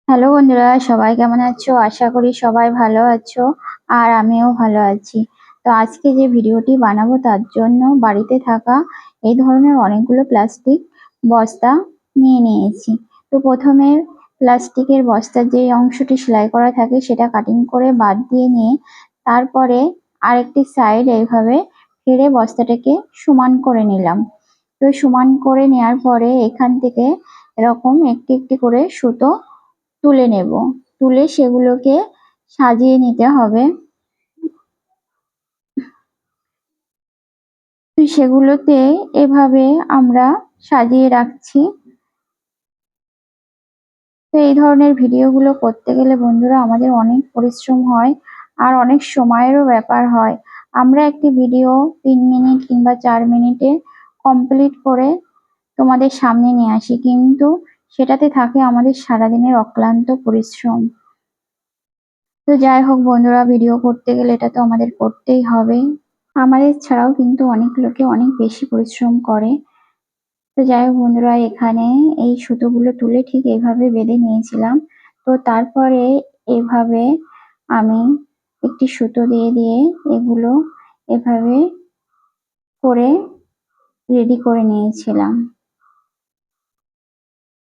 Hello বন্ধুরা, সবাই কেমন আছো? আশা করি সবাই ভালো আছো। আর আমিও ভালো আছি। তো আজকে যে ভিডিওটি বানাবো তার জন্য বাড়িতে থাকা এই ধরনের অনেকগুলো প্লাস্টিক বস্তা নিয়ে নিয়েছি। তো প্রথমে প্লাস্টিকের বস্তার যে অংশটি সেলাই করা থাকে সেটা কাটিং করে বাদ দিয়ে নিয়ে তারপরে আরেকটি সাইড এইভাবে ফেরে বস্তাটাকে সমান করে নিলাম। তো সমান করে নেওয়ার পরে এখান থেকে এরকম একটি একটি করে সুতো তুলে নেব। তুলে সেগুলোকে সাজিয়ে নিতে হবে। তো সেগুলোতে এভাবে আমরা সাজিয়ে রাখছি। তো এই ধরনের ভিডিওগুলো করতে গেলে বন্ধুরা আমাদের অনেক পরিশ্রম হয় আর অনেক সময়েরও ব্যাপার হয়। আমরা একটি ভিডিও 3 মিনিট কিংবা 4 মিনিটে কমপ্লিট করে তোমাদের সামনে নিয়ে আসি, কিন্তু সেটাতে থাকে আমাদের সারাদিনের অক্লান্ত পরিশ্রম। তো যাই হোক বন্ধুরা, ভিডিও করতে গেলে এটা তো আমাদের করতেই হবে। আমাদের ছাড়াও কিন্তু অনেক লোকে অনেক বেশি পরিশ্রম করে। তো যাই হোক বন্ধুরা, এখানে এই সুতোগুলো তুলে ঠিক এইভাবে বেঁধে নিয়েছিলাম। তো তারপরে এভাবে আমি একটি সুতো দিয়ে দিয়ে এগুলো এভাবে করে রেডি করে নিয়েছিলাম।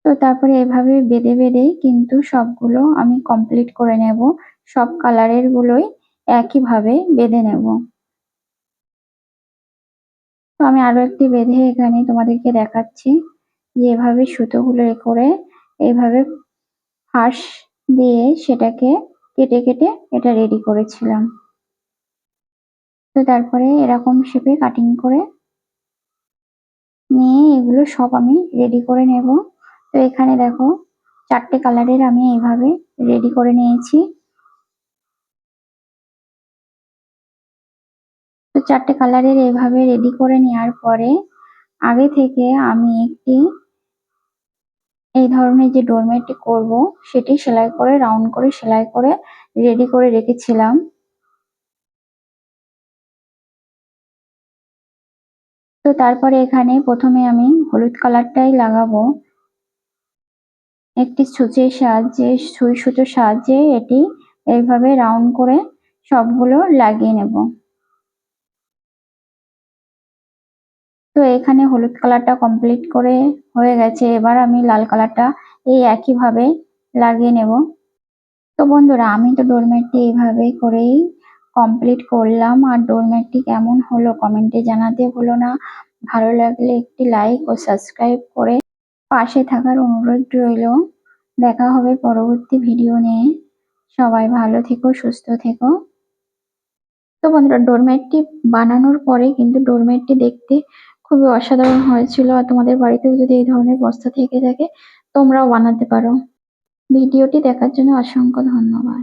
তো তারপরে এভাবে বেঁধে বেঁধে কিন্তু সবগুলো আমি কমপ্লিট করে নেব। সব কালারের গুলোই একইভাবে বেঁধে নেব। তো আমি আরো একটি বেঁধে এখানে তোমাদেরকে দেখাচ্ছি যে এভাবে সুতোগুলো করে এইভাবে ফাঁস দিয়ে সেটাকে কেটে কেটে এটা রেডি করেছিলাম। তো তারপরে এরকম শেপে কাটিং করে নিয়ে এগুলো সব আমি রেডি করে নেব। তো এখানে দেখো 4টে কালারের আমি এইভাবে রেডি করে নিয়েছি। তো 4টে কালারের এইভাবে রেডি করে নেওয়ার পরে আগে থেকে আমি একটি এই ধরনের যে ডোরমেটটি করব সেটি সেলাই করে রাউন্ড করে সেলাই করে রেডি করে রেখেছিলাম। তো তারপরে এখানে প্রথমে আমি হলুদ কালারটাই লাগাবো। একটি সূচের সাহায্যে সুই সুতোর সাহায্যে এটি এইভাবে রাউন্ড করে সবগুলো লাগিয়ে নেব। তো এখানে হলুদ কালারটা কমপ্লিট করে হয়ে গেছে। এবার আমি লাল কালারটা এই একইভাবে লাগিয়ে নেব। তো বন্ধুরা, আমি তো ডোরমেটটি এইভাবে করেই কমপ্লিট করলাম। আর ডোরমেটটি কেমন হলো কমেন্টে জানাতে ভুলো না। ভালো লাগলে একটি লাইক ও সাবস্ক্রাইব করে পাশে থাকার অনুরোধ রইল। দেখা হবে পরবর্তী ভিডিও নিয়ে। সবাই ভালো থেকো, সুস্থ থেকো। তো বন্ধুরা, ডোরমেটটি বানানোর পরে কিন্তু ডোরমেটটি দেখতে খুবই অসাধারণ হয়েছিল। আর তোমাদের বাড়িতেও যদি এই ধরনের বস্তা থেকে থাকে তোমরাও বানাতে পারো। ভিডিওটি দেখার জন্য অসংখ্য ধন্যবাদ।